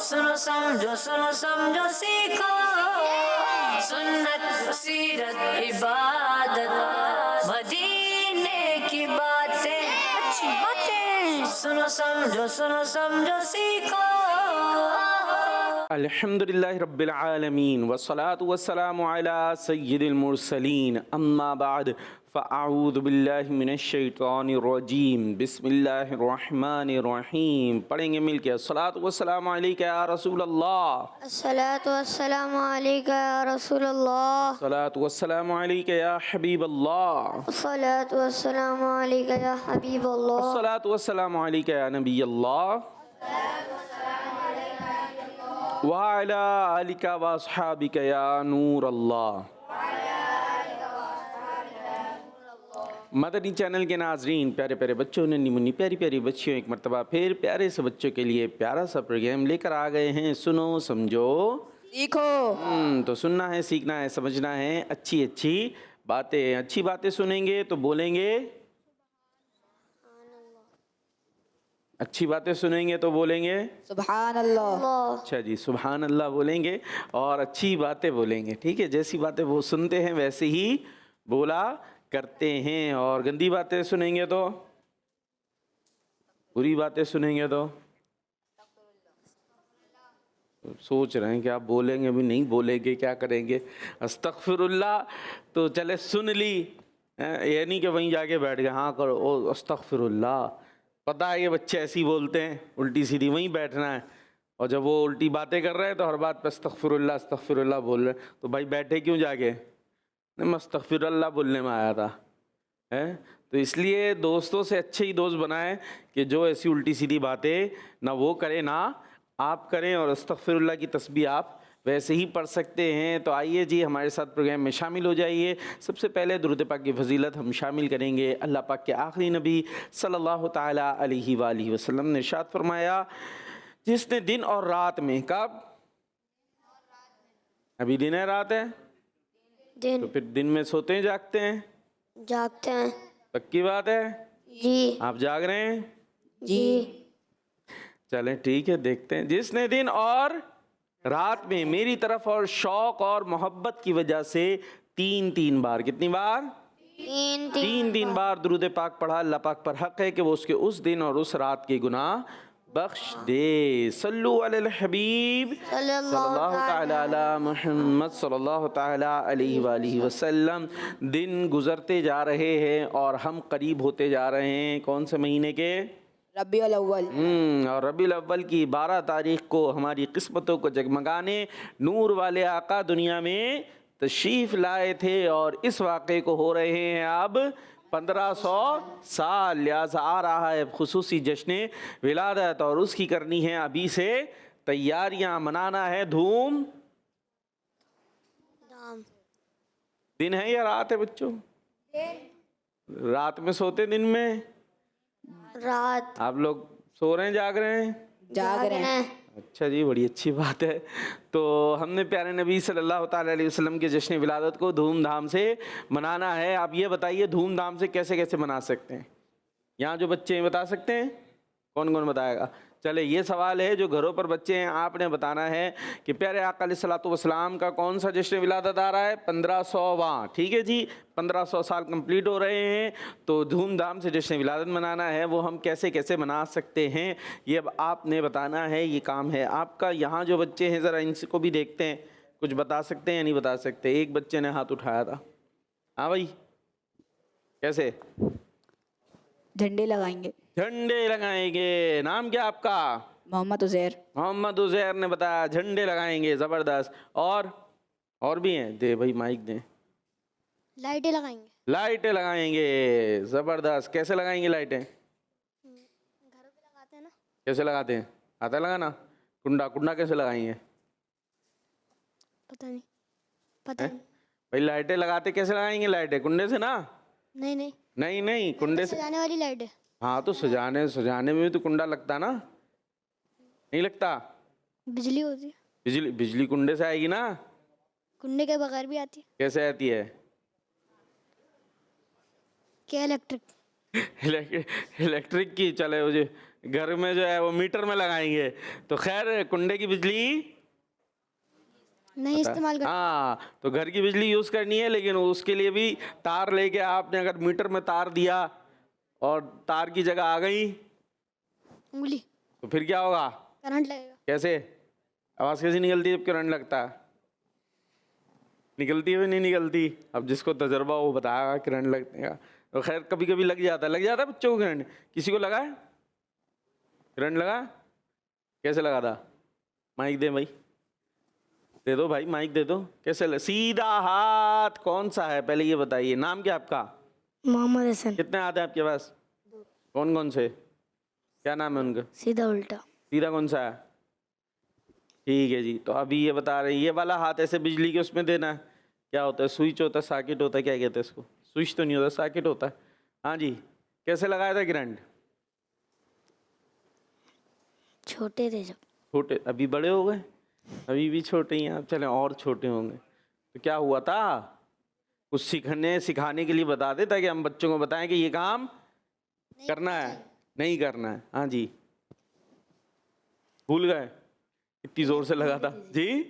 सुनो समझो सीखो सुन्नत सीरत इबादत मदीने की बातें अच्छी बातें सुनो समझो सीखो। अल्हम्दुलिल्लाहि रब्बिल आलमीन वस्सलातु वस्सलामु अला सय्यिदिल मुरसलीन अम्मा बाद फ़अऊज़ु बिल्लाहि मिनश शैतानिर रजीम बिस्मिल्लाहिर रहमानिर रहीम। पढ़ेंगे मिलके अस्सलातु वस्सलामु अलैका या रसूल अल्लाह, अस्सलातु वस्सलामु अलैका या रसूल अल्लाह, अस्सलातु वस्सलामु अलैका या हबीब अल्लाह, अस्सलातु वस्सलामु अलैका या हबीब अल्लाह, अस्सलातु वस्सलामु अलैका या नबी अल्लाह व अला आलिका व अस्हाबिका या नूर अल्लाह। मदनी चैनल के नाजरीन, प्यारे प्यारे बच्चों ने निमुन्नी प्यारी प्यारी बच्चियों, एक मरतबा फिर प्यारे से बच्चों के लिए प्यारा सा प्रोग्राम लेकर आ गए हैं। सुनो समझो सीखो। तो सुनना है, सीखना है, समझना है, अच्छी अच्छी बातें। अच्छी बातें सुनेंगे तो बोलेंगे, अच्छी बातें सुनेंगे तो बोलेंगे सुभान अल्लाह। अच्छा जी, सुभान अल्लाह बोलेंगे और अच्छी बातें बोलेंगे। ठीक है, जैसी बातें वो सुनते हैं वैसे ही बोला करते हैं। और गंदी बातें सुनेंगे तो, बुरी बातें सुनेंगे तो सोच रहे हैं कि आप बोलेंगे भी नहीं, बोलेंगे क्या करेंगे। अस्तगफिरुल्लाह तो चले सुन ली, ये नहीं कि वहीं जाके बैठ गए हाँ करो ओ अस्तगफिरुल्लाह। पता है ये बच्चे ऐसे ही बोलते हैं, उल्टी सीधी वहीं बैठना है। और जब वो उल्टी बातें कर रहे हैं तो हर बात पे अस्तगफिरुल्लाह बोल रहे हैं। तो भाई बैठे क्यों जाके? मैं अस्तगफिरुल्लाह बोलने में आया था है। तो इसलिए दोस्तों से अच्छे ही दोस्त बनाएं कि जो ऐसी उल्टी सीधी बातें ना वो करे ना आप करें, और अस्तगफिरुल्लाह की तस्बीह आप वैसे ही पढ़ सकते हैं। तो आइए जी हमारे साथ प्रोग्राम में शामिल हो जाइए। सबसे पहले दुरूद पाक की फजीलत हम शामिल करेंगे। अल्लाह पाक के आखिरी नबी सल्लल्लाहु ताला अलैहि वालिहि वसल्लम ने इरशाद फरमाया, जिसने दिन और रात में, कब? अभी दिन है रात है दिन तो फिर दिन में सोते हैं जागते हैं? जागते हैं पक्की बात है? जी आप जाग रहे हैं? जी। चलें ठीक है, देखते हैं। जिसने दिन और रात में मेरी तरफ और शौक और मोहब्बत की वजह से तीन बार, कितनी बार? तीन बार दुरूद पाक पढ़ा, अल्लाह पाक पर हक है कि वो उसके उस दिन और उस रात के गुनाह बख्श दे। सल्लु अलल हबीब सल्लल्लाहु ताला अला मुहम्मद सल्लल्लाहु ताला अलैहि वालिहि वसल्लम। दिन गुजरते जा रहे हैं और हम करीब होते जा रहे हैं कौन से महीने के? रबीउल अव्वल। और रबीउल अव्वल की 12 तारीख को हमारी किस्मतों को जगमगाने नूर वाले आका दुनिया में तशरीफ़ लाए थे। और इस वाक़े को हो रहे हैं अब 1500 साल। लिहाजा आ रहा है खुसूसी जश्न विलादत और उसकी करनी है अभी से तैयारियां, मनाना है धूम। दिन है या रात है बच्चों? रात में सोते, दिन में? रात। आप लोग सो रहे हैं जाग रहे हैं? जाग रहे हैं। अच्छा जी, बड़ी अच्छी बात है। तो हमने प्यारे नबी सल्लल्लाहु ताला अलैहि वसल्लम के जश्न विलादत को धूमधाम से मनाना है। आप ये बताइए धूमधाम से कैसे कैसे मना सकते हैं? यहाँ जो बच्चे हैं बता सकते हैं? कौन कौन बताएगा? चले, ये सवाल है जो घरों पर बच्चे हैं, आपने बताना है कि प्यारे आका अलैहिस्सलातु वस्सलाम का कौन सा जश्न विलादत आ रहा है? 1500वां। ठीक है जी, 1500 साल कंप्लीट हो रहे हैं तो धूमधाम से जश्न विलादत मनाना है। वो हम कैसे कैसे मना सकते हैं ये अब आपने बताना है, ये काम है आपका। यहाँ जो बच्चे हैं ज़रा इनको भी देखते हैं, कुछ बता सकते हैं या नहीं बता सकते? एक बच्चे ने हाथ उठाया था। हाँ भाई, कैसे? झंडे लगाएंगे। झंडे लगाएंगे। नाम क्या आपका? मोहम्मद उज़ैर। मोहम्मद उज़ैर ने बताया झंडे लगाएंगे। ज़बरदस्त। और भी हैं? दे भाई माइक दें। लाइटें लगाएंगे। लाइटें लगाएंगे। ज़बरदस्त। कैसे लगाएंगे लाइटें? घरों पे लगाते हैं ना। कैसे लगाते हैं? आता है लगाना? कुंडा कैसे लगाएंगे? पता नहीं। भाई लाइटें लगाते कैसे लगाएंगे? लाइटें कुंडे से ना? नहीं कुंडे से। सजाने वाली लाइट है। हाँ तो सजाने में भी तो कुंडा लगता ना? नहीं लगता? बिजली होती है। बिजली कुंडे से आएगी ना? कुंडे के बगैर भी आती है। कैसे आती है? क्या? इलेक्ट्रिक। इलेक्ट्रिक की। चले मुझे घर में जो है वो मीटर में लगाएंगे। तो खैर कुंडे की बिजली नहीं इस्तेमाल कर। हाँ, तो घर की बिजली यूज करनी है, लेकिन उसके लिए भी तार लेके आपने अगर मीटर में तार दिया और तार की जगह आ गई उंगली तो फिर क्या होगा? करंट लगेगा। कैसे? आवाज कैसे निकलती है जब करंट लगता है? निकलती है भी नहीं निकलती? अब जिसको तजर्बा वो बताएगा करंट लगने का। तो खैर कभी कभी लग जाता है बच्चों को करंट। किसी को लगा है करंट? लगा? कैसे लगा था? माइक दे भाई, दे दो भाई, माइक दे दो। कैसे सीधा हाथ कौन सा है पहले ये बताइए। नाम क्या आपका? मोहम्मद हसन। कितने हाथ है आपके पास? कौन कौन से? क्या नाम है उनका? सीधा उल्टा। सीधा कौन सा है? ठीक है जी। तो अभी ये बता रहे ये वाला हाथ ऐसे बिजली के उसमें देना है। क्या होता है? स्विच होता है, सॉकेट होता है, क्या कहते हैं इसको? स्विच तो नहीं होता, सॉकेट होता है। हाँ जी। कैसे लगाया था करंट? छोटे थे जब। छोटे? अभी बड़े हो गए? अभी भी छोटे ही हैं आप? चले और छोटे होंगे। तो क्या हुआ था? कुछ सिखाने के लिए बता दे ताकि हम बच्चों को बताएं कि ये काम करना है नहीं करना है। हाँ जी। भूल गए? इतनी जोर से लगा था जी।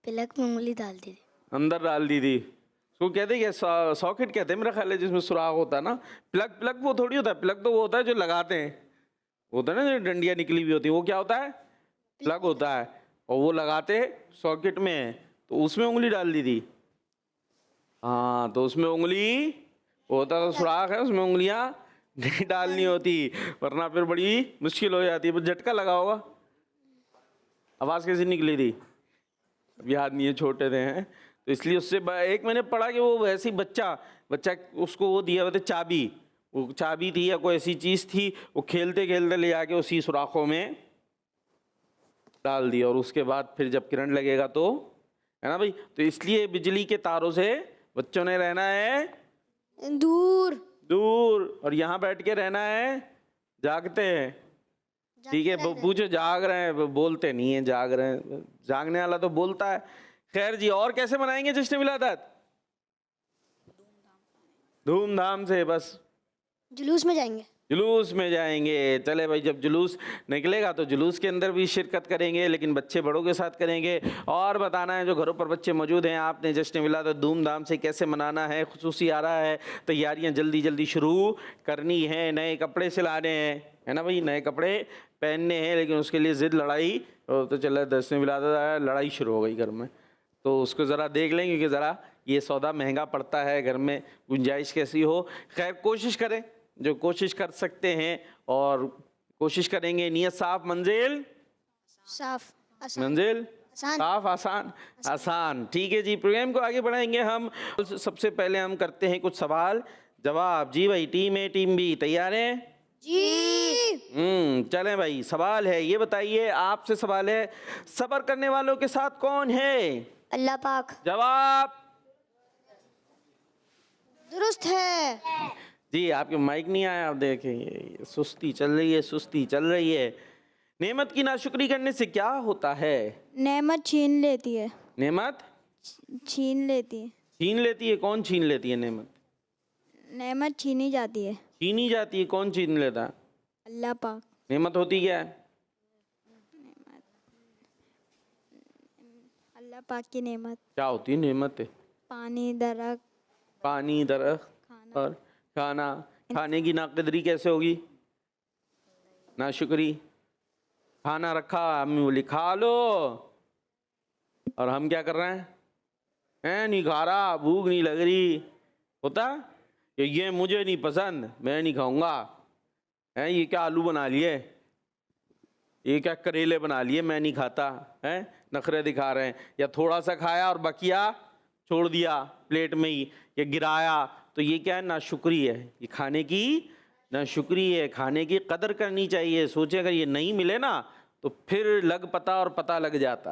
प्लग में उंगली डाल दी थी। अंदर डाल दी थी। उसको कहते हैं सॉकेट कहते हैं मेरा ख्याल है, जिसमें सुराख होता है ना। प्लग वो थोड़ी होता है। प्लग तो वो होता है जो लगाते हैं, होता है ना, जो डंडियाँ निकली हुई होती है, वो क्या होता है? प्लग होता है। और वो लगाते सॉकेट में, तो उसमें उंगली डाल दी थी। हाँ, तो उसमें उंगली होता तो सुराख है, उसमें उंगलियां नहीं डालनी होती, वरना फिर बड़ी मुश्किल हो जाती है। झटका लगा होगा। आवाज कैसी निकली थी? याद नहीं है, छोटे थे हैं तो इसलिए। उससे एक मैंने पढ़ा कि वो वैसे ही बच्चा उसको वो दिया हुआ था चाबी, वो चाबी थी या कोई ऐसी चीज थी, वो खेलते खेलते ले जाके उसी सुराखों में डाल दिया। और उसके बाद फिर जब करंट लगेगा तो, है ना भाई। तो इसलिए बिजली के तारों से बच्चों ने रहना है दूर दूर, और यहाँ बैठ के रहना है जागते हैं। ठीक है, पूछो जाग रहे हैं, वो बोलते नहीं है जाग रहे हैं। जागने वाला तो बोलता है। खैर जी, और कैसे मनाएंगे जश्न विलादत? धूमधाम से। बस जुलूस में जाएंगे। जुलूस में जाएंगे। चले भाई, जब जुलूस निकलेगा तो जुलूस के अंदर भी शिरकत करेंगे, लेकिन बच्चे बड़ों के साथ करेंगे। और बताना है जो घरों पर बच्चे मौजूद हैं, आपने जश्न विलादत धूमधाम से कैसे मनाना है। खुसूसी आ रहा है, तैयारियां जल्दी जल्दी शुरू करनी है। नए कपड़े सिलाने हैं, है ना भाई, नए कपड़े पहनने हैं, लेकिन उसके लिए ज़िद लड़ाई तो चला जश्न विलादत आया, लड़ाई शुरू हो गई घर में। तो उसको ज़रा देख लेंगे कि ज़रा ये सौदा महंगा पड़ता है, घर में गुंजाइश कैसी हो। खैर कोशिश करें जो कोशिश कर सकते हैं, और कोशिश करेंगे। नियत साफ, मंजिल साफ, आसान, मंजिल आसान। साफ, आसान आसान। ठीक है जी, प्रोग्राम को आगे बढ़ाएंगे हम। सबसे पहले हम करते हैं कुछ सवाल जवाब। जी भाई, टीम ए टीम बी तैयार हैं? जी। चलें भाई। सवाल है, ये बताइए, आपसे सवाल है, सब्र करने वालों के साथ कौन है? अल्लाह पाक। जवाब दुरुस्त है। जी। आपके माइक नहीं आया, आप देखें सुस्ती चल रही है, सुस्ती चल रही है। नेमत की नाशुक्री करने से क्या होता है? नेमत छीन लेती है। नेमत छीन लेती है। छीन लेती है? कौन छीन लेती है नेमत? नेमत छीनी जाती है। छीनी जाती है? कौन छीन लेता है? अल्लाह पाक। नेमत होती क्या है? अल्लाह पाक की नेमत। क्या होती है नेमत? पानी, दरख्त, पानी, दरख्त और खाना। खाने की नाकदरी कैसे होगी? नाशुक्री। खाना रखा, अम्मी बोली खा लो, और हम क्या कर रहे हैं? नहीं खा रहा, भूख नहीं लग रही। होता कि ये मुझे नहीं पसंद, मैं नहीं खाऊंगा। ये क्या आलू बना लिए, ये क्या करेले बना लिए, मैं नहीं खाता। नखरे दिखा रहे हैं। या थोड़ा सा खाया और बकिया छोड़ दिया प्लेट में ही, या गिराया, तो ये क्या है? नाशुक्री है। ये खाने की नाशुक्री है। खाने की कदर करनी चाहिए। सोचे अगर ये नहीं मिले ना तो फिर लग पता और पता लग जाता।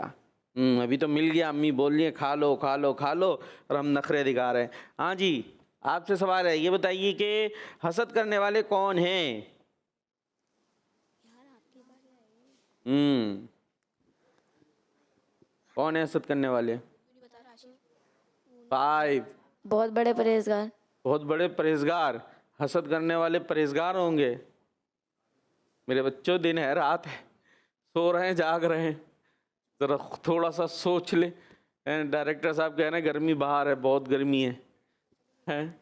अभी तो मिल गया, अम्मी बोल रही है खा लो खा लो खा लो, और हम नखरे दिखा रहे हैं। हाँ जी, आपसे सवाल है, ये बताइए कि हसद करने वाले कौन हैं? कौन है हसद करने वाले? 5। बहुत बड़े परहेजगार। बहुत बड़े परहेजगार। हसद करने वाले परहेजगार होंगे। मेरे बच्चों, दिन है रात है, सो रहे हैं जाग रहे हैं, ज़रा थोड़ा सा सोच ले। डायरेक्टर साहब कह रहे हैं गर्मी बाहर है, बहुत गर्मी है, हैं?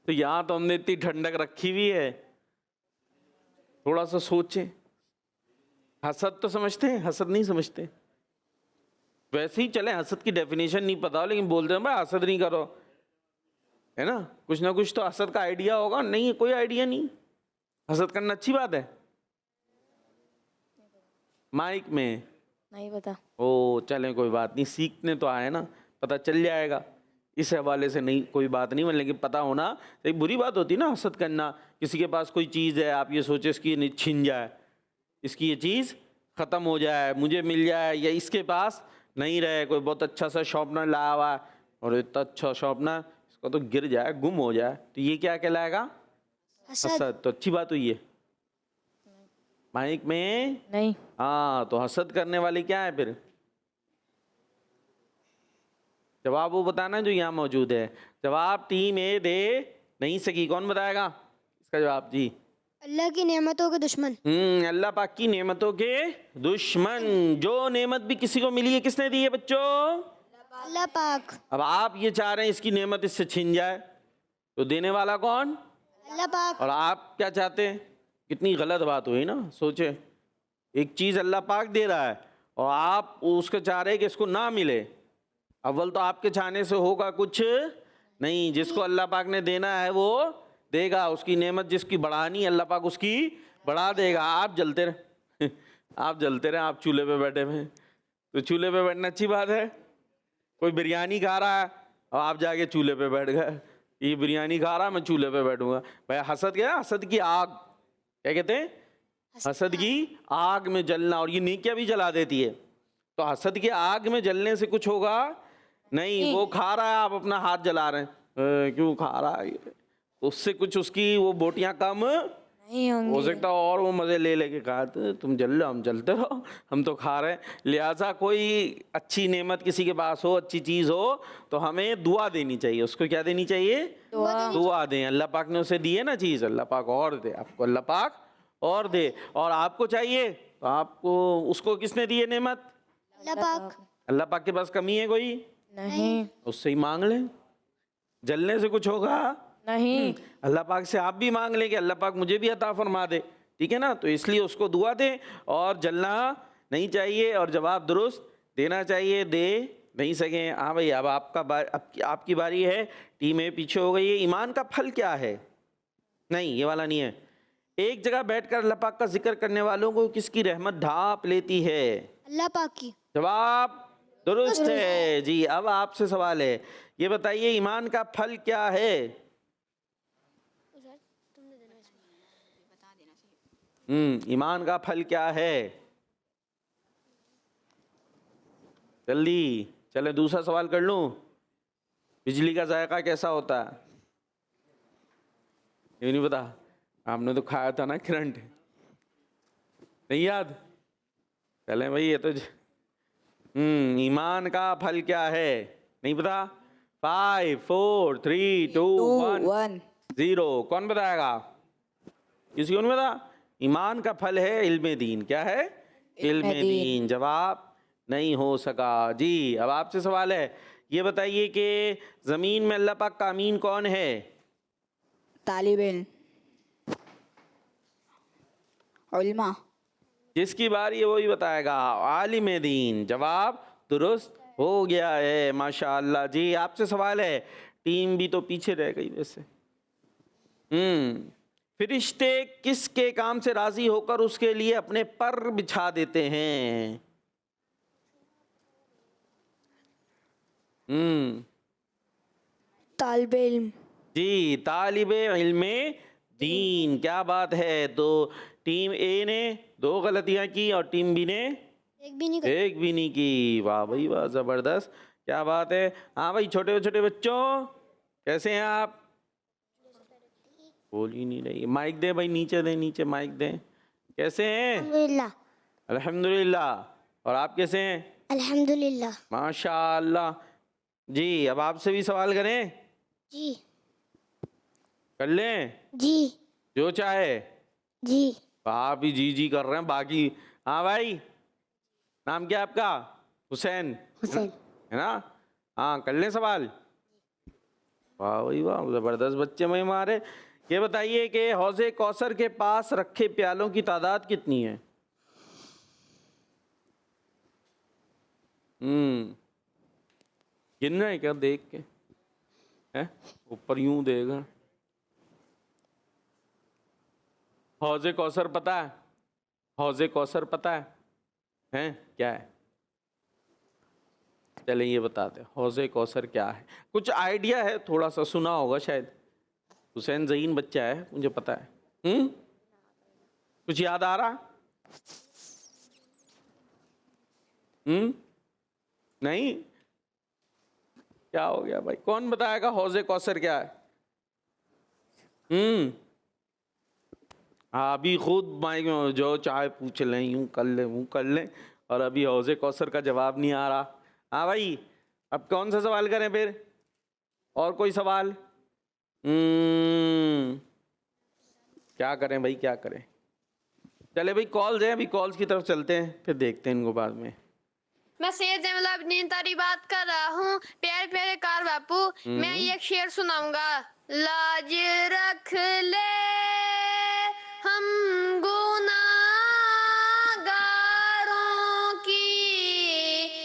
तो यहाँ तो हमने इतनी ठंडक रखी हुई है, थोड़ा सा सोचें। हसद तो समझते हैं, हसद नहीं समझते। वैसे ही चले, हसद की डेफिनेशन नहीं पता हो लेकिन बोलते हैं भाई हसद नहीं करो, है ना? कुछ ना कुछ तो हसद का आइडिया होगा। नहीं, कोई आइडिया नहीं। हसद करना अच्छी बात है? माइक में नहीं पता। ओ चलें, कोई बात नहीं, सीखने तो आए ना, पता चल जाएगा। इस हवाले से नहीं, कोई बात नहीं, लेकिन पता होना एक बुरी बात होती है ना, हसद करना। किसी के पास कोई चीज़ है, आप ये सोचे इसकी ये छिन जाए, इसकी ये चीज़ ख़त्म हो जाए, मुझे मिल जाए, या इसके पास नहीं रहे। कोई बहुत अच्छा सा शॉर्पनर लाया हुआ है और इतना अच्छा शॉर्पनर, इसका तो गिर जाए, गुम हो जाए, तो ये क्या कहलाएगा? हसद। तो अच्छी बात हुई है। माइक में नहीं। हाँ, तो हसद करने वाली क्या है फिर? जवाब वो बताना जो यहाँ मौजूद है। जवाब टीम ए दे नहीं सकी, कौन बताएगा इसका जवाब? जी, अल्लाह की नेमतों के दुश्मन। अल्लाह पाक की नेमतों के दुश्मन। जो नेमत भी किसी को मिली है, किसने दी है बच्चों? अल्लाह पाक। अब आप ये चाह रहे हैं इसकी नेमत इससे छिन जाए, तो देने वाला कौन? अल्लाह पाक। और आप क्या चाहते हैं? कितनी गलत बात हुई ना। सोचे, एक चीज़ अल्लाह पाक दे रहा है और आप उसको चाह रहे हैं कि इसको ना मिले। अव्वल तो आपके चाहने से होगा कुछ नहीं। जिसको अल्लाह पाक ने देना है वो देगा, उसकी नेमत जिसकी बढ़ानी अल्लाह पाक उसकी बढ़ा देगा। आप जलते रहे आप जलते रहे, आप चूल्हे पे बैठे हुए हैं। तो चूल्हे पे बैठना अच्छी बात है? कोई बिरयानी खा रहा है और आप जाके चूल्हे पे बैठ गए, ये बिरयानी खा रहा है, मैं चूल्हे पे बैठूंगा। भाई हसद क्या? हसद की आग, क्या कहते हैं? हसद की आग में जलना, और ये नेकियां भी जला देती है। तो हसद की आग में जलने से कुछ होगा नहीं। वो खा रहा है, आप अपना हाथ जला रहे हैं, क्यों खा रहा है? उससे कुछ उसकी वो बोटियां कम नहीं होंगी। हो सकता और वो मजे ले लेके कहा तुम जल लो, हम जलते रहो, हम तो खा रहे हैं। लिहाजा कोई अच्छी नेमत किसी के पास हो, अच्छी चीज़ हो, तो हमें दुआ देनी चाहिए। उसको क्या देनी चाहिए? दुआ दें। अल्लाह पाक ने उसे दी है ना चीज़, अल्लाह पाक और दे आपको, अल्लाह पाक और दे। और आपको चाहिए तो आपको, उसको किसने दी है नेमत? अल्लाह पाक। अल्लाह पाक के पास कमी है कोई? नहीं। उससे ही मांग लें, जलने से कुछ होगा नहीं। अल्लाह पाक से आप भी मांग लें कि अल्लाह पाक मुझे भी अता फरमा दे, ठीक है ना? तो इसलिए उसको दुआ दें और जलना नहीं चाहिए, और जवाब दुरुस्त देना चाहिए। दे नहीं सके। हाँ भाई, अब आपकी बारी है। टीम ए पीछे हो गई है। ईमान का फल क्या है? नहीं, ये वाला नहीं है। एक जगह बैठकर अल्लाह पाक का जिक्र करने वालों को किसकी रहमत ढांप लेती है? अल्लाह पाक की। जवाब दुरुस्त है जी। अब आपसे सवाल है, ये बताइए ईमान का फल क्या है? ईमान का फल क्या है? जल्दी चले, दूसरा सवाल कर लूं। बिजली का जायका कैसा होता है? ये नहीं पता? आपने तो खाया था ना करंट, नहीं याद? चले भाई, ये तो ईमान का फल क्या है? नहीं पता? 5 4 3 2 1 0। कौन बताएगा? किसी को नहीं पता? ईमान का फल है इल्मे दीन। क्या है? इल्मे दीन। जवाब नहीं हो सका जी। अब आपसे सवाल है, ये बताइए कि ज़मीन में अल्लाह पाक का अमीन कौन है? तालिब इल्म, उल्मा। जिसकी बारी है वही बताएगा। आलिम दीन। जवाब दुरुस्त हो गया है, माशाअल्लाह जी। आपसे सवाल है, टीम भी तो पीछे रह गई वैसे। फरिश्ते किसके काम से राजी होकर उसके लिए अपने पर बिछा देते हैं? तालिब इल्म। जी, तालिबे इल्मे दीन। क्या बात है। तो टीम ए ने 2 गलतियां की और टीम बी ने एक भी नहीं की। वाह भाई वाह, जबरदस्त, क्या बात है। हाँ भाई, छोटे छोटे बच्चों कैसे हैं आप? बोल ही नहीं रही। माइक दे भाई, नीचे दे, नीचे माइक दे। कैसे हैं? अल्हम्दुलिल्लाह। अल्हम्दुलिल्लाह। और आप कैसे हैं? अल्हम्दुलिल्लाह। माशाअल्लाह जी। अब आपसे भी सवाल करें? जी। कर लें? जी। जो चाहे। जी। आप ही जी कर रहे हैं बाकी। हाँ भाई, नाम क्या है आपका? हुसैन। हुसैन। है ना? हाँ, कर लें सवाल। वाह भाई वाह, जबरदस्त बच्चे में हमारे। ये बताइए कि हौज़े कौसर के पास रखे प्यालों की तादाद कितनी है? गिन रहे हैं क्या देख के? हैं? ऊपर यूं देगा। हौज़े कौसर पता है? हौज़े कौसर पता है? हैं क्या है? चले ये बताते हैं हौज़े कौसर क्या है। कुछ आइडिया है, थोड़ा सा सुना होगा शायद। हुसैन ज़हीन बच्चा है, मुझे पता है। कुछ याद आ रहा? नहीं? क्या हो गया भाई, कौन बताएगा हौज़े कौसर क्या है? हाँ, अभी खुद माइक में जो चाहे पूछ लें, यूं कर लें, वो कर लें, और अभी हौज़े कौसर का जवाब नहीं आ रहा। हाँ भाई, अब कौन सा सवाल करें फिर? और कोई सवाल? क्या करें भाई, क्या करें? चले भाई, कॉल्स हैं, अभी कॉल्स की तरफ चलते हैं, फिर देखते हैं इनको बाद में। मैं सैयद जमीला अपनी तारी बात कर रहा हूँ। प्यारे प्यारे कार बापू, मैं ये एक शेर सुनाऊंगा। लाज रख ले हम गुनाहगारों की,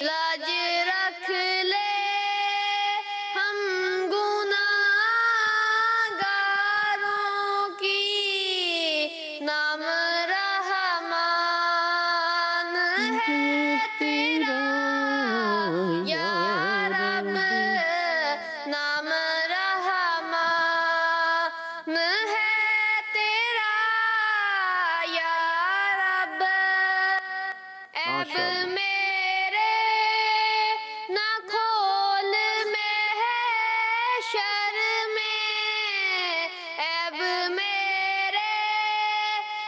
लाज रख ले हम गुनाहगारों की, नाम रहमान है तेरा या रब, नाम रहमान है तेरा या रब। ऐब माशाअल्लाह। मेरे ना खोल महशर में, ऐब मेरे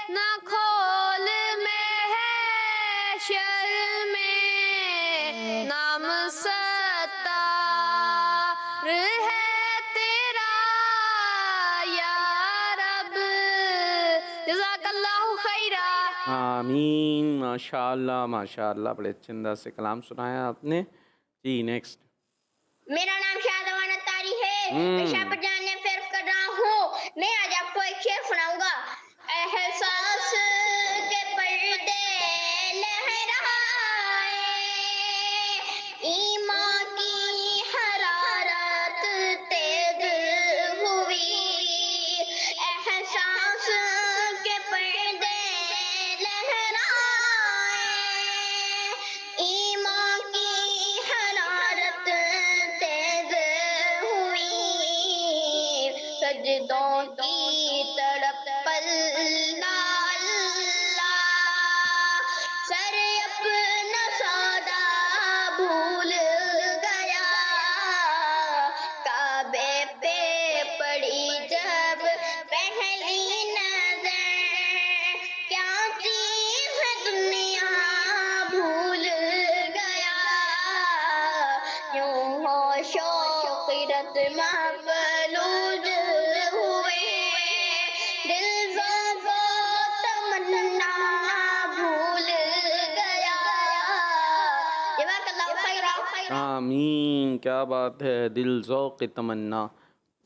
ना खोल महशर में, नाम सत्तार है तेरा या रब। जज़ाकल्लाहु खैरा। आमीन। माशाअल्लाह माशाअल्लाह, बड़े अच्छे अंदाज से कलाम सुनाया आपने जी। नेक्स्ट। मेरा नाम शाहजवान अत्तारी है। मैं शाहपुर जाने फेर कर रहा हूँ। मैं आज आपको एक शेर सुनाऊंगा। एहसास के पर्दे लहराए, ईमान की हरारत तेज हुई, एहसास के पर्दे लहराए, ईमान की हरारत तेज हुई, सजदों की तड़प पल्ला सर अपना सौदा भूल गया, काबे पे पड़ी जब पहली नजर, क्या चीज है दुनिया भूल गया, यूं हो शौक़िरत महफलूज हुए, दिल ज़ोज़ो तमन्ना भूल गया। जज़ाकल्लाहु खैरा। आमीन, क्या बात है, दिल ज़ौक़ तमन्ना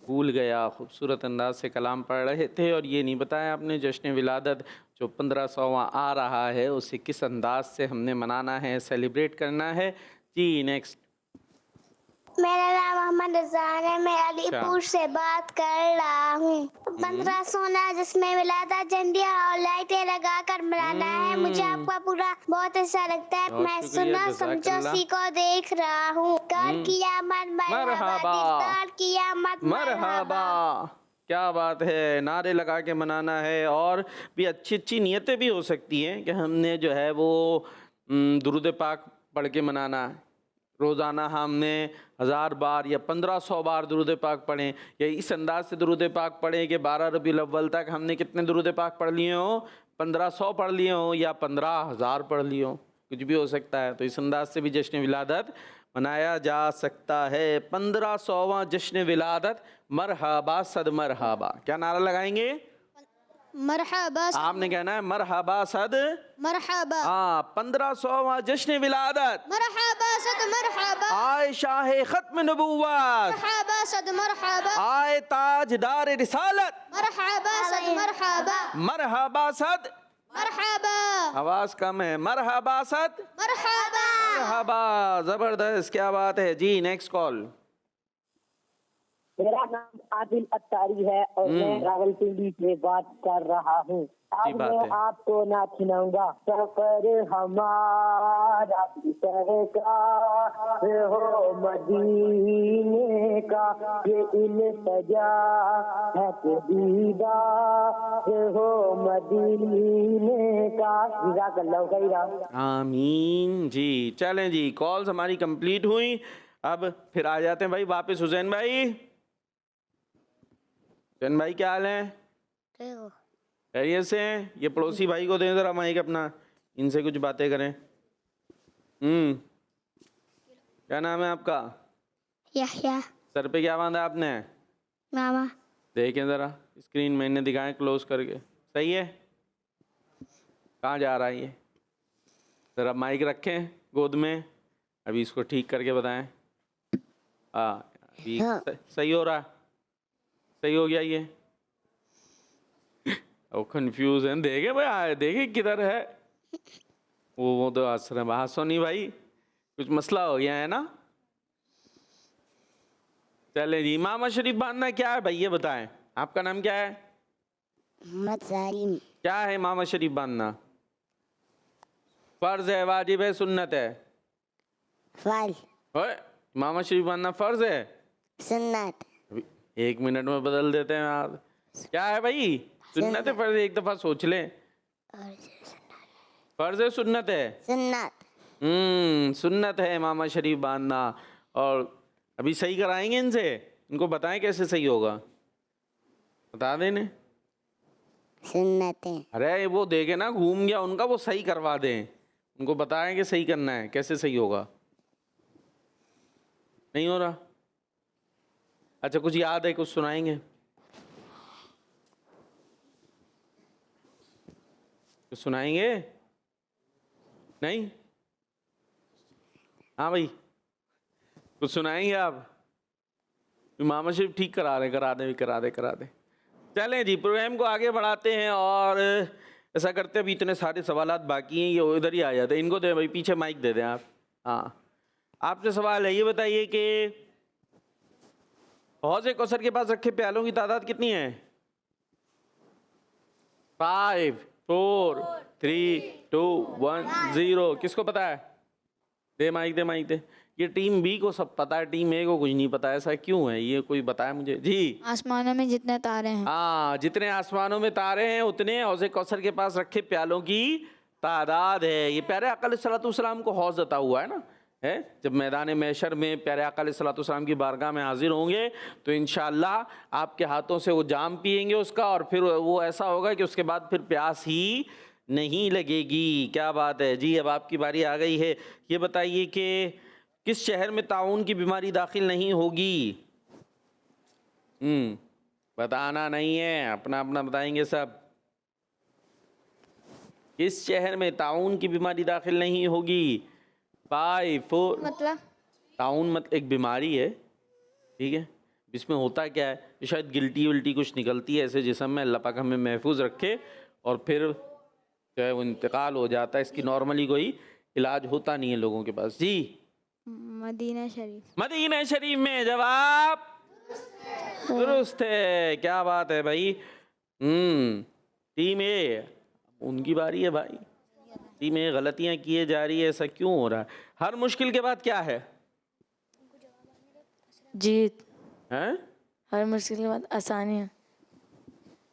भूल गया। खूबसूरत अंदाज से कलाम पढ़ रहे थे। और ये नहीं बताया आपने जश्न विलादत जो 1500वां आ रहा है उसे किस अंदाज से हमने मनाना है, सेलिब्रेट करना है जी। नेक्स्ट। मेरा नाम मोहम्मद रज़ान है। मैं अलीपुर से बात कर रहा हूँ। 1500 जिसमें विलादत झंडियाँ और लाइटें लगाकर मनाना है। मुझे आपका पूरा बहुत अच्छा लगता है। बहुत मैं शुक्रिया, सुना समझो जज़ाकल्लाह। सीखो देख रहा हूँ। कर कियामत मरहबा। दिलदार कियामत मरहबा, क्या बात है, नारे लगा के मनाना है। और भी अच्छी अच्छी नीयतें भी हो सकती हैं कि हमने जो है वो दुरूद पाक पढ़ के मनाना है। रोज़ाना हमने 1000 बार या 1500 बार दुरूद पाक पढ़ें, या इस अंदाज से दुरूद पाक पढ़ें कि 12 रबीउल अव्वल तक हमने कितने दुरूद पाक पढ़ लिए हों, 1500 पढ़ लिए हों या 15000 पढ़ लिए हों, कुछ भी हो सकता है। तो इस अंदाज से भी जश्न विलादत मनाया जा सकता है। 1500वां जश्न विलादत, मरहबा सद मरहबा। क्या नारा लगाएंगे? मरहबा आपने कहना है मरहबा सद। मरहबा हाँ, 1500वां जश्न विलादत, मरहबा सद मरहबा आए शाह खत्म नबुव्वत, मरहबा सद मरहबा आए ताजदार रिसालत, मरहबा सद मरहबा मरहबा सद। मरहबा आवाज कम है, मरहबा सद मरहबा मरहबा। जबरदस्त, क्या बात है जी। Next call. मेरा नाम आदिल अत्तारी है और मैं रावलपिंडी से बात कर रहा हूँ। अब बात मैं है। आपको ना सुनाऊंगा सफर हमारा का हो मदीने का, ये इन सजा है कि दीदार हो मदीने का। जज़ाकल्लाहु खैरा। आमीन जी। चलें जी, कॉल्स हमारी कंप्लीट हुई। अब फिर आ जाते हैं भाई वापस। हुसैन भाई, हुसैन भाई क्या हाल है? खैरियत से हैं? ये पड़ोसी भाई को दें ज़रा माइक अपना, इनसे कुछ बातें करें। क्या नाम है आपका? यहया सर पे क्या बांधा आपने? मामा देखें ज़रा स्क्रीन में, इन्हें दिखाएं क्लोज करके। सही है? कहाँ जा रहा है ये? ज़रा माइक रखें गोद में, अभी इसको ठीक करके बताएं। हाँ, अभी सही हो रहा? सही हो गया ये? वो कंफ्यूज है। देखे भाई, देखे किधर है वो तो आश्रम। हाँ सोनी भाई, कुछ मसला हो गया है ना? चले जी, इमामा शरीफ बांधना क्या है भाई ये बताएं। आपका नाम क्या है? मोहम्मद सालिम। क्या है इमामा शरीफ बांधना? फर्ज है, वाजिब है, सुन्नत है? फल ओए, इमामा शरीफ बांधना फर्ज है? सुन्नत अभी 1 मिनट में बदल देते हैं आप। क्या है भाई? सुन्नत है, फर्ज है? एक दफा सोच लें। फर्ज है, सुन्नत है? सुन्नत सुन्नत है इमामा शरीफ बांधना। और अभी सही कराएंगे इनसे, इनको बताएं कैसे सही होगा, बता देने। सुन्नतें अरे वो देखे ना घूम गया उनका, वो सही करवा दें, उनको बताएं कि सही करना है, कैसे सही होगा। नहीं हो रहा? अच्छा, कुछ याद है? कुछ सुनाएंगे? कुछ सुनाएंगे? नहीं? हाँ भाई, कुछ सुनाएंगे आप? इमामा शरीफ ठीक करा दे। चलें जी, प्रोग्राम को आगे बढ़ाते हैं। और ऐसा करते हैं, अभी इतने सारे सवालात बाकी हैं, ये इधर ही आ जाते हैं। इनको दे भाई, पीछे माइक दे दें आप। हाँ, आपसे सवाल है, ये बताइए कि हौज़े कौसर के पास रखे प्यालों की तादाद कितनी है? 5 4 3 2 1 0। किसको पता है? दे माइक दे। ये टीम बी को सब पता है, टीम ए को कुछ नहीं पता है। ऐसा क्यों है? ये कोई बताया मुझे जी। आसमानों में जितने तारे हैं। हाँ, जितने आसमानों में तारे हैं उतने हौज़े कौसर के पास रखे प्यालों की तादाद है। ये प्यारे आका अलैहिस्सलाम को हौज़ अता हुआ है ना, है। जब मैदान महशर में प्यारे आका अलैहिस्सलाम की बारगाह में हाजिर होंगे तो इंशाअल्लाह आपके हाथों से वो जाम पिएंगे उसका, और फिर वो ऐसा होगा कि उसके बाद फिर प्यास ही नहीं लगेगी। क्या बात है जी। अब आपकी बारी आ गई है। ये बताइए कि किस शहर में ताउन की बीमारी दाखिल नहीं होगी? बताना नहीं है, अपना अपना बताएंगे सब। किस शहर में ताउन की बीमारी दाखिल नहीं होगी? 5 4। मतलब ताउन मतलब एक बीमारी है, ठीक है। इसमें होता क्या है, शायद गिल्टी विल्टी कुछ निकलती है ऐसे जिस्म में, अल्लाह पाक हमें महफूज रखे, और फिर जो है वो इंतकाल हो जाता है। इसकी नॉर्मली कोई इलाज होता नहीं है लोगों के पास जी। मदीना शरीफ। मदीना शरीफ में जवाब दुरुस्त है। क्या बात है भाई। टीम ए, उनकी बारी है भाई। टीम ए गलतियां किए जा रही है, ऐसा क्यों हो रहा है? हर मुश्किल के बाद क्या है? जीत। हैं? हर मुश्किल के बाद आसानी है।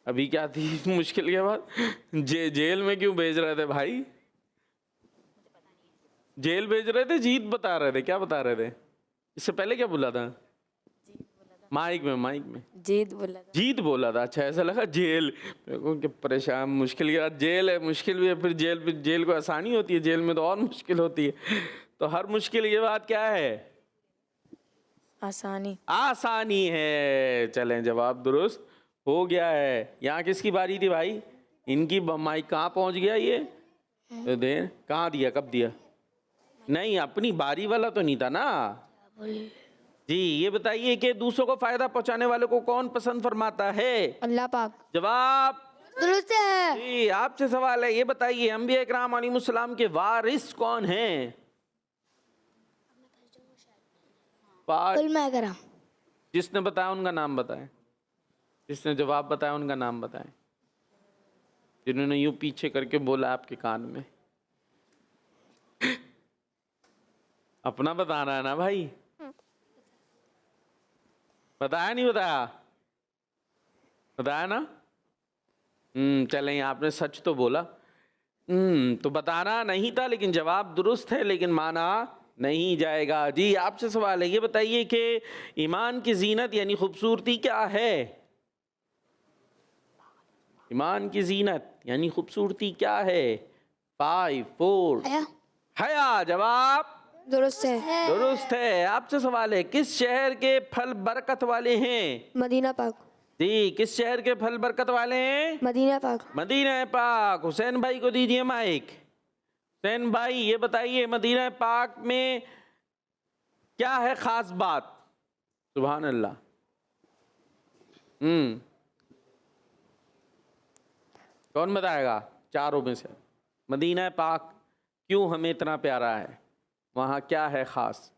अभी क्या थी मुश्किल के बाद? जेल में क्यों भेज रहे थे भाई? जेल भेज रहे थे, जीत बता रहे थे, क्या बता रहे थे? इससे पहले क्या बोला था? माइक में जीत बोला था। जीत बोला था। अच्छा, ऐसा लगा जेल। मेरे को क्या परेशान, मुश्किल के बाद जेल है, मुश्किल भी है, फिर जेल को आसानी होती है, जेल में तो और मुश्किल होती है। तो हर मुश्किल के बाद क्या है? आसानी है। चलें, जवाब दुरुस्त हो गया है। यहाँ किसकी बारी थी भाई? इनकी माइक कहाँ पहुँच गया ये? तो दे कहाँ दिया, कब दिया? नहीं, अपनी बारी वाला तो नहीं था ना जी। ये बताइए कि दूसरों को फायदा पहुंचाने वाले को कौन पसंद फरमाता है? अल्लाह पाक। जवाब दुरुस्त है। जी। आपसे सवाल है, ये बताइए अंबिया इकराम अलैहिस्सलाम के वारिस कौन हैं? जिसने बताया उनका नाम बताएं, जिसने जवाब बताया उनका नाम बताएं, जिन्होंने यूं पीछे करके बोला आपके कान में। अपना बताना है ना भाई, बताया नहीं बताया? बताया ना? चलें, आपने सच तो बोला। तो बताना नहीं था, लेकिन जवाब दुरुस्त है, लेकिन माना नहीं जाएगा। जी आपसे सवाल है, ये बताइए कि ईमान की जीनत यानी खूबसूरती क्या है? ईमान की जीनत यानी खूबसूरती क्या है? 5 4 हया। जवाब दुरुस्त है। दुरुस्त है। आपसे सवाल है, किस शहर के फल बरकत वाले हैं? मदीना पाक। जी, किस शहर के फल बरकत वाले हैं? मदीना पाक। मदीना पाक। हुसैन भाई को दीजिए माइक। हुसैन भाई ये बताइए, मदीना पाक में क्या है खास बात? सुभान अल्लाह। कौन बताएगा चारों में से? मदीना पाक क्यों हमें इतना प्यारा है? वहाँ क्या है खास?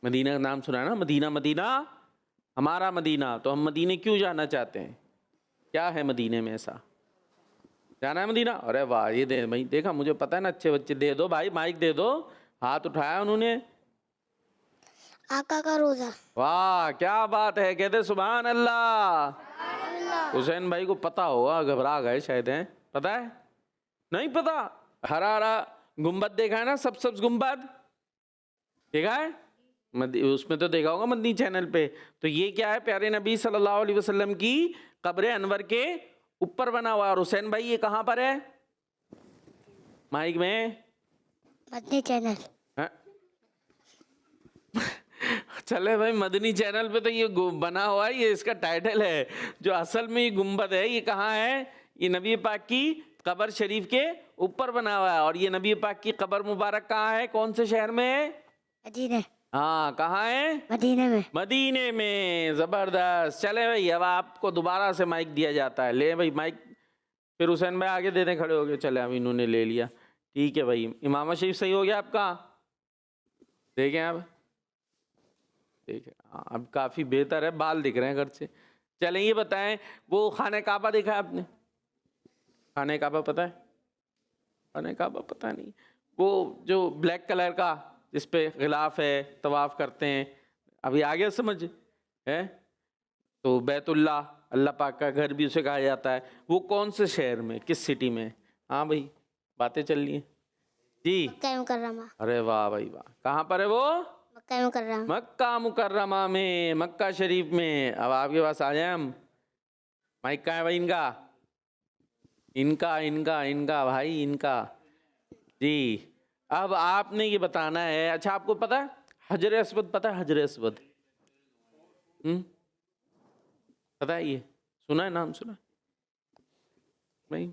मदीना का नाम सुना है ना, मदीना मदीना हमारा मदीना। तो हम मदीने क्यों जाना चाहते हैं? क्या है मदीने में ऐसा? जाना है मदीना? अरे वाह, ये दे भाई, देखा मुझे पता है ना, अच्छे बच्चे। दे दो भाई, माइक दे दो। हाथ उठाया उन्होंने। आका का रोजा। वाह क्या बात है, कहते सुभान अल्लाह। हुसैन भाई को पता होगा, घबरा गए शायद। हैं? पता है? नहीं पता? हरा हरा गुम्बद देखा है ना, सब सब्ज गुम्बद देखा है? उसमें तो देखा होगा मदनी चैनल पे। तो ये क्या है? प्यारे नबी सल्लल्लाहु अलैहि वसल्लम की कब्र अनवर के ऊपर बना हुआ। और हुसैन भाई ये कहाँ पर है? माइक में मदनी चैनल। हाँ? चले भाई, मदनी चैनल पे तो ये बना हुआ है, ये इसका टाइटल है। जो असल में ये गुम्बद है, ये कहाँ है? ये नबी पाक की कब्र शरीफ के ऊपर बना हुआ है। और ये नबी पाक की कब्र मुबारक कहाँ है? कौन से शहर में? मदीना। हाँ, कहाँ है? मदीने में। मदीने में। जबरदस्त। चले भाई, अब आपको दोबारा से माइक दिया जाता है। ले भाई माइक। फिर हुसैन भाई आगे देने खड़े हो गए। चले, अब इन्होंने ले लिया। ठीक है भाई, इमामा शरीफ सही हो गया आपका? देखें आप, देखें। हाँ, अब काफी बेहतर है, बाल दिख रहे हैं घर से। चलें, ये बताएं, वो खाने काबा देखा है आपने? खाने काबा पता है? खाने काबा पता नहीं? वो जो ब्लैक कलर का जिस पे गिलाफ है, तवाफ करते हैं। अभी आ गया समझ है? तो बैतुल्ला, अल्लाह पाक का घर भी उसे कहा जाता है। वो कौन से शहर में, किस सिटी में? हाँ भाई, बातें चल रही हैं जी। मक्का मुकर्रमा। अरे वाह भाई वाह। कहाँ पर है वो? मक्का मुकर्रमा। मक्का मुकर्रमा में, मक्का शरीफ में। अब आपके पास आ जाए हम। माइक कहाँ है भाई इनका? इनका इनका इनका भाई, इनका जी। अब आपने ये बताना है। अच्छा, आपको पता है हजर अस्वद? पता है हजर अस्वद? पता है? ये सुना है, नाम सुना? नहीं,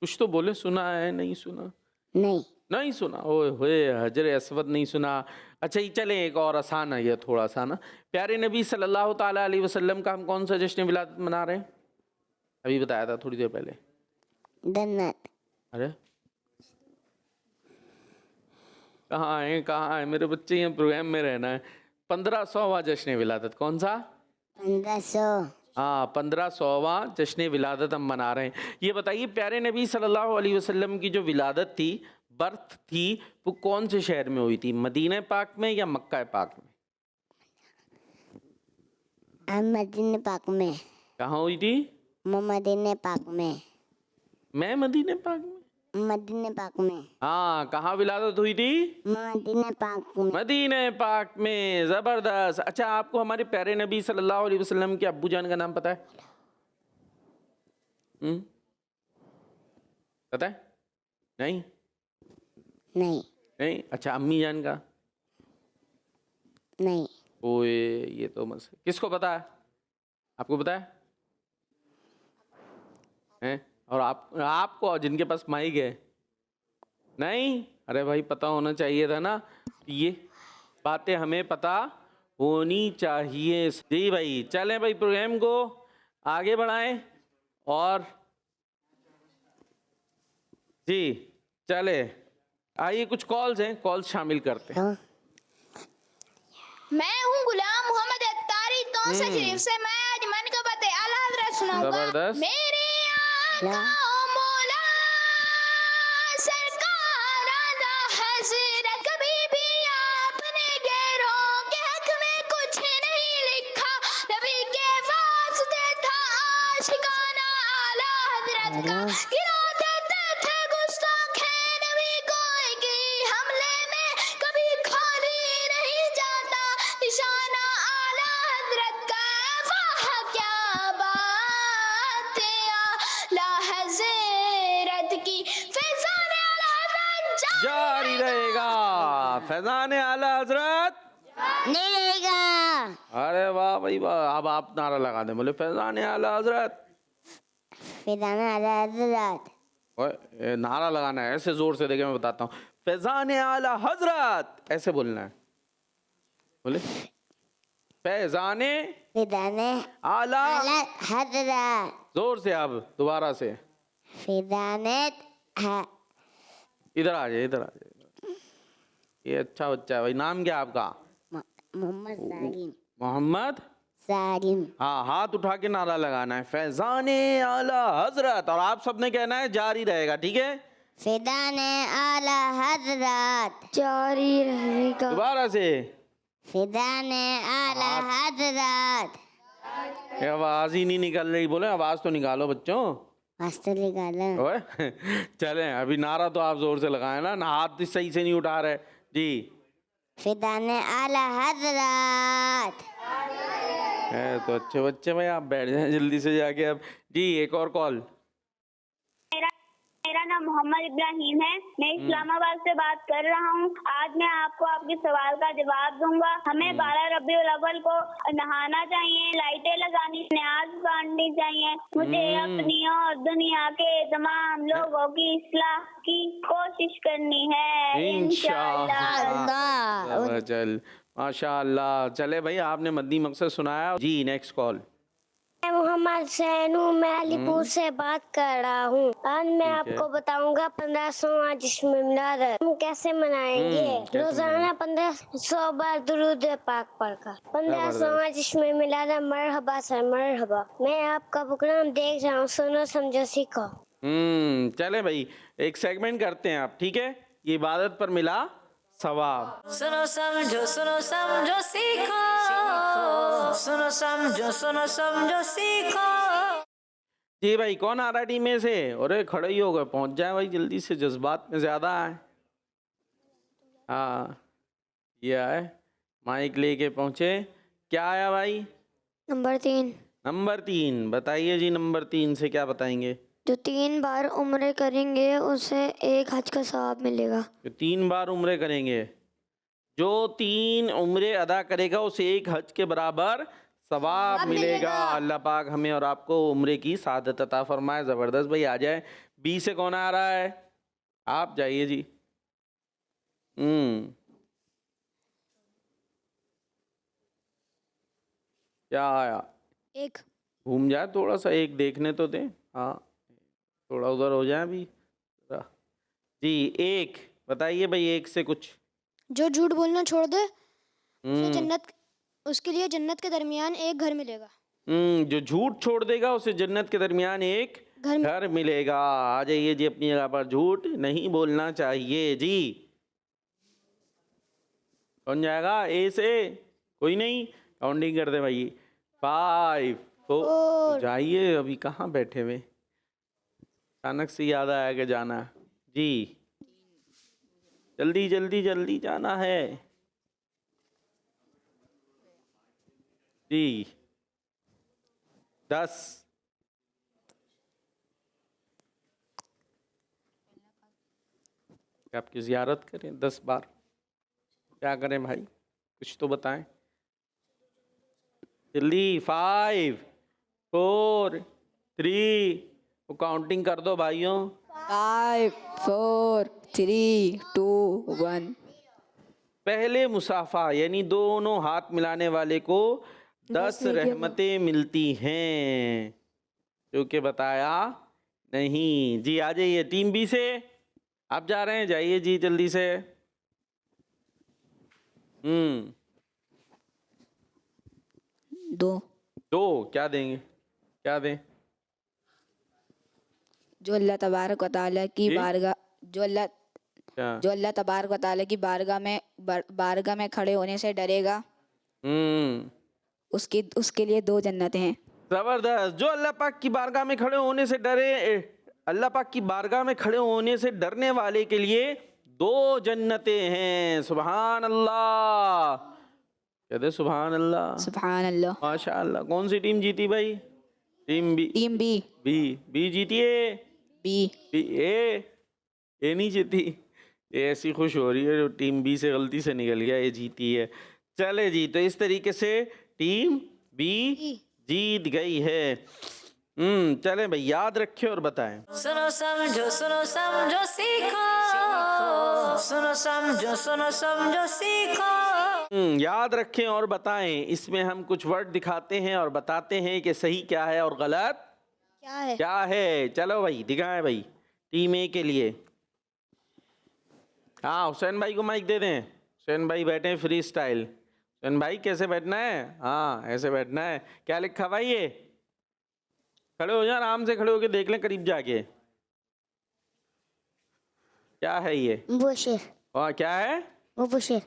कुछ तो बोले। सुना है? नहीं सुना? नहीं। नहीं सुना? ओए होए, हजर अस्वद नहीं सुना। अच्छा, ये चले, एक और आसान है ये, थोड़ा सा ना। प्यारे नबी सल्लल्लाहु ताला अलैहि वसल्लम का हम कौन सा जश्न विलादत मना रहे हैं? अभी बताया था थोड़ी देर पहले। जन्नत। अरे कहाँ है, कहाँ है मेरे बच्चे? यहाँ प्रोग्राम में रहना है। 1500वां जश्न विलादत कौन सा? 1500। हाँ, 1500वां जश्न विलादत हम मना रहे हैं। ये बताइए, प्यारे नबी सल्लल्लाहु अलैहि वसल्लम की जो विलादत थी, बर्थ थी, वो कौन से शहर में हुई थी? मदीना पाक में या मक्का पाक में? मदीना पाक में। कहाँ हुई थी? मदीना पाक में। मैं मदीना पाक में? मदीना पाक में। हाँ, कहाँ विलादत हुई थी? मदीना पाक में। मदीना पाक में। जबरदस्त। अच्छा, आपको हमारे प्यारे नबी सल्लल्लाहु अलैहि वसल्लम के अब्बू जान का नाम पता है? पता है? नहीं? नहीं। नहीं? अच्छा, अम्मी जान का? नहीं। ओए, ये तो मस किसको पता है? आपको पता है हैं? और आपको जिनके पास माइक है नहीं, अरे भाई पता होना चाहिए था ना, ये बातें हमें पता होनी चाहिए। जी भाई चलें भाई, प्रोग्राम को आगे बढ़ाएं और जी चले, आइए कुछ कॉल्स हैं, कॉल्स शामिल करते हैं। मैं हूँ गुलाम मोहम्मद अत्तारी तौसा शरीफ से। मैं आज मन का बातें आला हज़रत सुनाऊंगा। जबरदस्त। मेरे आका मौला सरकार आला हज़रत, कभी भी आपने गैरों के हक में कुछ नहीं लिखा। नबी के वास्ते था आशिकाना आला हज़रत का, गिरा देते थे गुस्ताखे नबी को कि हमले में कभी खाली नहीं जाता निशाना आला हज़रत का। वाह क्या बात है आला हज़रत की, फैज़ान आला हज़रत जारी रहेगा, फैजान आला हजरत नहीं रहेगा। अरे वाह भाई वाह, अब आप नारा लगा दें, बोले फैजान आला हजरत। फैज़ान आला हज़रत ओए, ये नारा लगाना है ऐसे जोर से, देखे मैं बताता हूँ, फैजान आला हजरत ऐसे बोलना है, बोले फैजान फैज़ान आला, आला हज़रत, जोर से, अब दोबारा से, फैज़ान है इधर आ जाए, इधर आ जाए। ये अच्छा बच्चा है भाई, नाम क्या है आपका? मोहम्मद सालिम। मोहम्मद सालिम हाँ, हाथ उठा के नारा लगाना है फैजान आला हजरत, और आप सबने कहना है जारी रहेगा, ठीक है? फैज़ान आला हज़रत, जारी रहेगा। दोबारा से, फैज़ान आला हज़रत। ये आवाज ही नहीं निकल रही, बोले आवाज तो निकालो बच्चों। वास्ते निकालो। ओए चलें, अभी नारा तो आप जोर से लगाए ना, हाथ सही से नहीं उठा रहे जी। फैज़ान आला हज़रत। है तो अच्छे बच्चे भाई, आप बैठ जाएं जल्दी से जाके अब। जी एक और कॉल। मेरा नाम मोहम्मद इब्राहिम है, मैं इस्लामाबाद से बात कर रहा हूँ। आज मैं आपको आपके सवाल का जवाब दूंगा। हमें 12 रबीउल अव्वल को नहाना चाहिए, लाइटें लगानी, न्याज बांटनी चाहिए। मुझे अपनी और दुनिया के तमाम लोगों की इस्लाह की कोशिश करनी है इंशाअल्लाह। चल माशाअल्लाह। चले भाई, आपने मद्दी मकसद सुनाया जी। Next call. मैं मोहम्मद सैनू, मैं अलीपुर से बात कर रहा हूँ। आज मैं आपको बताऊंगा 1500वां जश्न मिलाद हम कैसे मनाएंगे। रोजाना 1500 बार दुरूद पाक पढ़कर 1500वां जश्न मिलाद मरहबा सर मरहबा। मैं आपका प्रोग्राम देख रहा हूँ, सुनो समझो सीखो। चले भाई, एक सेगमेंट करते हैं आप, ठीक है? ये इबादत पर मिला सवाब। सुनो समझो सीखो, सुनो समझो सीखो। जी भाई, कौन आ रहा है टीम में से? अरे खड़े ही हो गए, पहुंच जाए भाई जल्दी से, जज्बात में ज्यादा आए। हाँ ये आए, माइक लेके पहुंचे। क्या आया भाई? नंबर 3। नंबर 3 बताइए जी। नंबर 3 से क्या बताएंगे? जो 3 बार उम्रे करेंगे उसे एक हज का सवाब मिलेगा। जो 3 बार उम्रे करेंगे, जो 3 उम्रे अदा करेगा उसे एक हज के बराबर सवाब मिलेगा। अल्लाह पाक हमें और आपको उम्रे की सादत अता फरमाए। जबरदस्त भाई, आ जाए। बी से कौन आ रहा है? आप जाइए जी। क्या आया? एक। घूम जाए थोड़ा सा, एक देखने तो दें। हाँ थोड़ा उधर हो जाए अभी जी। एक बताइए भाई, एक से कुछ। जो झूठ बोलना छोड़ दे उसके लिए जन्नत के दरमियान एक घर मिलेगा। जो झूठ छोड़ देगा उसे जन्नत के दरमियान एक घर मिलेगा। आ जाइए जी अपनी जगह पर। झूठ नहीं बोलना चाहिए जी। कौन जाएगा? ए से कोई नहीं, काउंटिंग कर दे भाई। 5 4 जाइए, अभी कहाँ बैठे हुए, अचानक से याद आया कि जाना है जी। जल्दी जल्दी जल्दी जाना है जी। 10 आपकी ज़ियारत करें 10 बार। क्या करें भाई, कुछ तो बताएं जल्दी। 5 4 3, वो काउंटिंग कर दो भाइयों। 5 4 3 2 1। पहले मुसाफा यानी दोनों हाथ मिलाने वाले को 10 रहमतें मिलती हैं, जो कि बताया नहीं। जी आ जाइए टीम बी से, आप जा रहे हैं, जाइए जी जल्दी से। 2 क्या देंगे, क्या दें? जो अल्लाह तबारक व तआला की जी? बारगाह क्या? जो अल्लाह तबारक व तआला की बारगाह में खड़े होने से डरेगा, उसके लिए 2 जन्नतें हैं। जबरदस्त। जो अल्लाह पाक की बारगाह में खड़े होने से डरे, अल्लाह पाक की बारगाह में खड़े होने से डरने वाले के लिए 2 जन्नतें हैं। सुभान अल्लाह, कहते सुभान अल्लाह, सुभान अल्लाह। माशाअल्लाह। कौन सी टीम जीती भाई? Team B. Team B. B जीती है। बी। ए नहीं जीती। ये ऐसी खुश हो रही है जो टीम बी से गलती से निकल गया, ये जीती है। चले जी, तो इस तरीके से टीम बी जीत गई है। चले भाई, याद रखें और बताएं। सुनो समझो सीखो, सुनो समझो सीखो। याद रखें और बताएं। इसमें हम कुछ वर्ड दिखाते हैं और बताते हैं कि सही क्या है और गलत क्या है। चलो भाई दिखाएं भाई, टीम ए के लिए। हाँ, हुसैन भाई को माइक दे दें। हुसैन भाई बैठे फ्री स्टाइल। हुसैन भाई कैसे बैठना है? हाँ, ऐसे बैठना है। क्या लिखा भाई? ये खड़े हो जाए, आराम से खड़े होके देख लें करीब जाके। क्या है ये? मुबशिर। और क्या है? मुबशिर।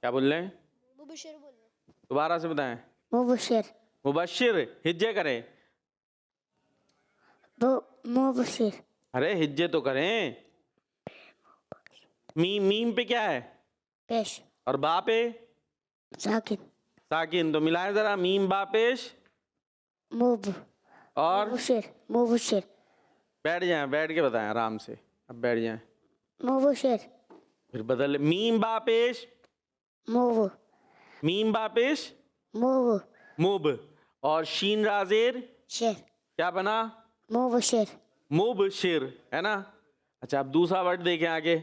क्या बोल रहे हैं? दोबारा से बताएं। मुबशिर। मुबशिर। हिज्जे करें। मुबशिर। अरे हिज्जे तो करें। मीम पे क्या है? पेश। और बा पे? साकिन। साकिन। तो मिलाएं जरा, मीम बा पेश मुब और मुबशिर। मुबशिर। बैठ जाएं, बैठ के बताएं आराम से। अब बैठ जाएं, मुबशिर। फिर बदल। मीम बा पेश, मुब मीम बा पेश मुब मुब, और शीन राजेर शेर। क्या बना? मुबशिर। मुबशिर, है ना? अच्छा, अब दूसरा वर्ड देखें आगे,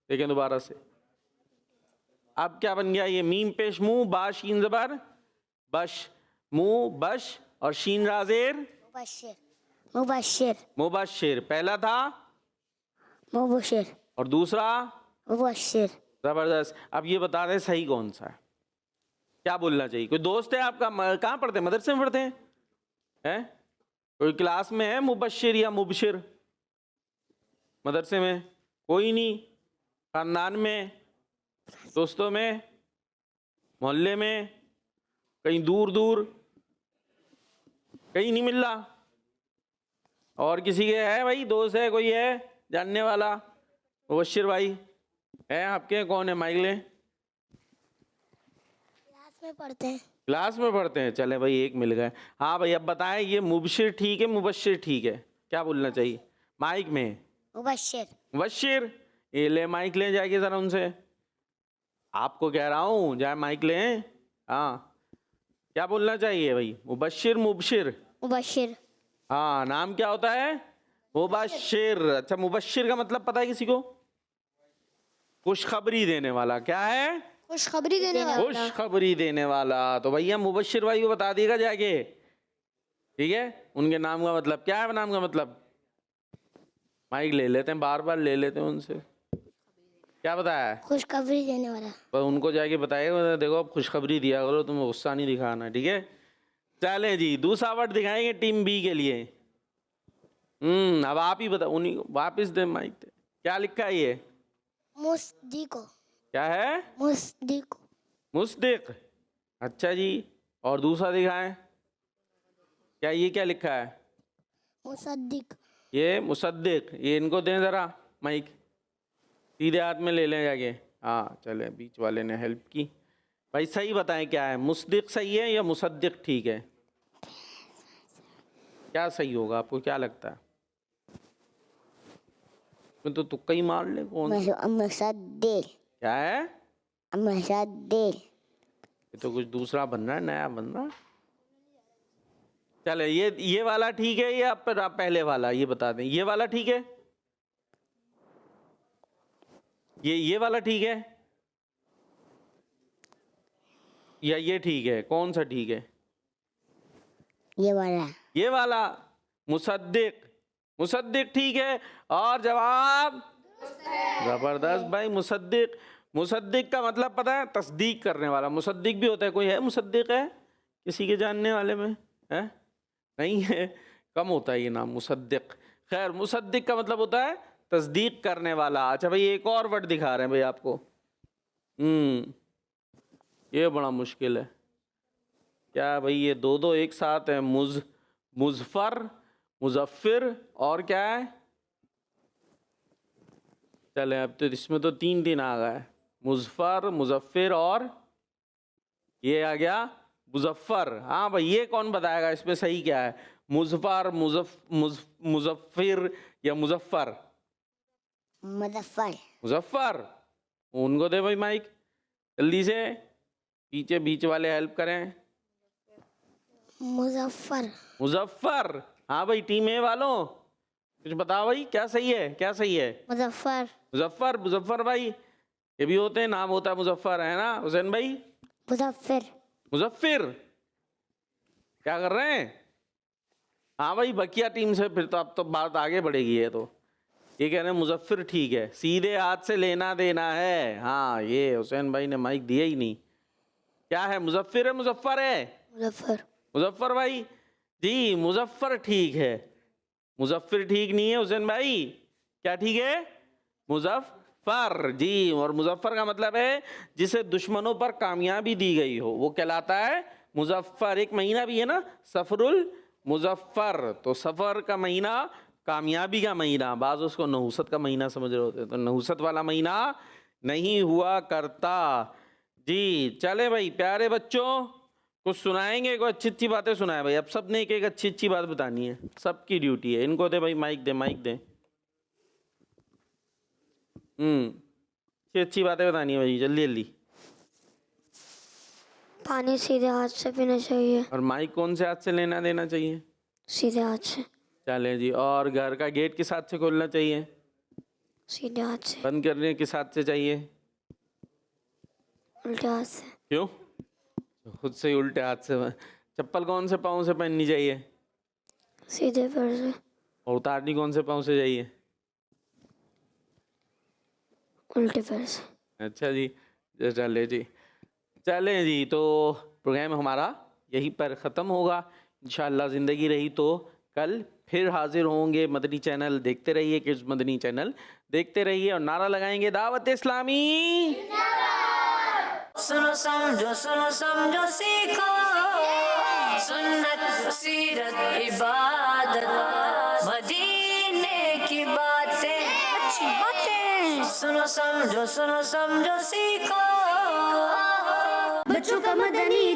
देखें दोबारा से। अब क्या बन गया ये? मीम पेश मुंह, बा शीन जबर बश, मुंह बश, और शीन राजेर मुबशिर। मुबशिर। मुबशिर। पहला था मुबशिर। और दूसरा मुबशिर। जबरदस्त। अब ये बता दें सही कौन सा है, क्या बोलना चाहिए? कोई दोस्त है आपका, कहाँ पढ़ते हैं? मदरसे में पढ़ते हैं? हैं? कोई क्लास में है मुबशिर या मुबशिर? मदरसे में कोई नहीं? खानदान में, दोस्तों में, मोहल्ले में, कहीं दूर दूर, कहीं नहीं मिल रहा? और किसी के है भाई, दोस्त है कोई है जानने वाला? मुबशिर भाई है आपके? कौन है? माइक ले। क्लास में पढ़ते हैं। क्लास में पढ़ते हैं। चले भाई, एक मिल गए। हाँ भाई, अब बताएं, ये मुबशिर ठीक है मुबशिर ठीक है? क्या बोलना चाहिए? माइक में मुबशिर। मुबशिर। ये ले माइक ले जाके जरा उनसे, आपको कह रहा हूँ, जाए माइक लें। हाँ, क्या बोलना चाहिए भाई? मुबशिर मुबशिर? मुबशिर। हाँ, नाम क्या होता है? मुबशिर। अच्छा, मुबशिर का मतलब पता है किसी को? खुशखबरी देने वाला। क्या है? खुशखबरी देने वाला। खुशखबरी देने वाला। तो भैया मुबशिर भाई को बता दिएगा जाके, ठीक है? उनके नाम का मतलब क्या है? नाम का मतलब माइक ले लेते हैं, बार बार ले लेते हैं उनसे। क्या बताया? खुशखबरी देने वाला। पर उनको जाके बताइएगा, देखो अब खुशखबरी दिया करो, तुम्हें गुस्सा नहीं दिखाना, ठीक है? चले जी, दूसरा वर्ड दिखाएंगे टीम बी के लिए। अब आप ही बताओ, उन्हीं वापिस दे माइक दे। क्या लिखा है ये? मुस्दिको। क्या है? मुस्दिको। मुस्दिक। अच्छा जी, और दूसरा दिखाएं। क्या ये क्या लिखा है? मुसद्दिक। ये मुसद्दिक। ये इनको दें ज़रा माइक, सीधे हाथ में ले लें जाके। हाँ, चले, बीच वाले ने हेल्प की। भाई सही बताएं क्या है? मुसद्दिक सही है या मुसद्दिक ठीक है? क्या सही होगा, आपको क्या लगता है? मैं तो तुक्का ही मार ले। कौन? मुसद्दिक। क्या है? मुसद्दिक। ये तो कुछ दूसरा बन रहा है, नया बन रहा है। चले ये वाला ठीक है या फिर आप पहले वाला ये बता दें, ये वाला ठीक है, ये वाला ठीक है या ये ठीक है, कौन सा ठीक है? ये वाला मुसद्दिक ठीक है। और जवाब जबरदस्त भाई, मुसद्दिक का मतलब पता है? तस्दीक करने वाला। मुसद्दिक भी होता है, कोई है मुसद्दिक है किसी के जानने वाले में? है नहीं है, कम होता है ये नाम मुसद्दिक। खैर, मुसद्दिक का मतलब होता है तस्दीक करने वाला। अच्छा भाई, एक और वर्ड दिखा रहे हैं भाई आपको। ये बड़ा मुश्किल है क्या भाई? ये दो एक साथ है, मुज़फ़र, मुज़फ़्फ़िर और क्या है? चले अब तो इसमें तो तीन आ गए, मुज़फ़्फ़र, मुज़फ़्फ़िर और ये आ गया मुज़फ़्फ़र। हाँ भाई, ये कौन बताएगा इसमें सही क्या है? मुज़फ़्फ़र, मुज़फ़्फ़िर या मुज़फ़्फ़र? मुज़फ़्फ़र। उनको दे भाई माइक जल्दी से, पीछे बीच वाले हेल्प करें। मुज़फ़्फ़र। हाँ भाई, टीम ए वालों कुछ बताओ भाई, क्या सही है, क्या सही है? मुज़फ़्फ़र भाई, ये भी होते हैं, नाम होता है मुज़फ़्फ़र, है ना हुसैन भाई? मुज़फ़्फ़िर। क्या कर रहे हैं? हाँ भाई, बकिया टीम से फिर तो अब तो बात आगे बढ़ेगी। है तो ये कह रहे हैं मुज़फ़्फ़िर ठीक है, सीधे हाथ से लेना देना है। हाँ, ये हुसैन भाई ने माइक दिया ही नहीं। क्या है, मुज़फ़्फ़िर है मुज़फ़्फ़र है? मुज़फ़्फ़र भाई जी, मुज़फ़्फ़र ठीक है, मुज़फ़्फ़िर ठीक नहीं है हुसैन भाई। क्या ठीक है? मुज़फ़्फ़र जी। और मुज़फ़्फ़र का मतलब है जिसे दुश्मनों पर कामयाबी दी गई हो, वो कहलाता है मुज़फ़्फ़र। एक महीना भी है ना, सफ़रुल मुज़फ़्फ़र, तो सफ़र का महीना कामयाबी का महीना। बाज़ उसको नहुसत का महीना समझ रहे होते, तो नहुसत वाला महीना नहीं हुआ करता जी। चले भाई प्यारे बच्चों, कुछ सुनाएंगे, कोई अच्छी अच्छी बातें सुनाए भाई। अब सब ने एक अच्छी अच्छी बात बतानी है, सबकी ड्यूटी है। इनको दे भाई माइक दे, माइक दे। अच्छी अच्छी बातें बतानी है भाई, जल्दी जल्दी। पानी सीधे हाथ से पीना चाहिए। और माइक कौन से हाथ से लेना देना चाहिए? सीधे हाथ से। चले जी। और घर का गेट किस हाथ से खोलना चाहिए? सीधे हाथ से। बंद करने किस हाथ से चाहिए? उल्टे हाथ से। क्यों? खुद से ही उल्टे हाथ से। चप्पल कौन से पाँव से पहननी चाहिए? सीधे पैर से। और उतारनी कौन से पाँव से चाहिए? उल्टे पैर से। अच्छा जी, चले जी। चलें जी, तो प्रोग्राम हमारा यहीं पर ख़त्म होगा। इंशाअल्लाह ज़िंदगी रही तो कल फिर हाजिर होंगे। मदनी चैनल देखते रहिए, किड्स मदनी चैनल देखते रहिए और नारा लगाएंगे दावत इस्लामी। सुनो समझो सीखो, सुन्नत सीरत इबादत, मदीने की बातें, अच्छी बातें। सुनो समझो सीखो, बच्चों का मदनी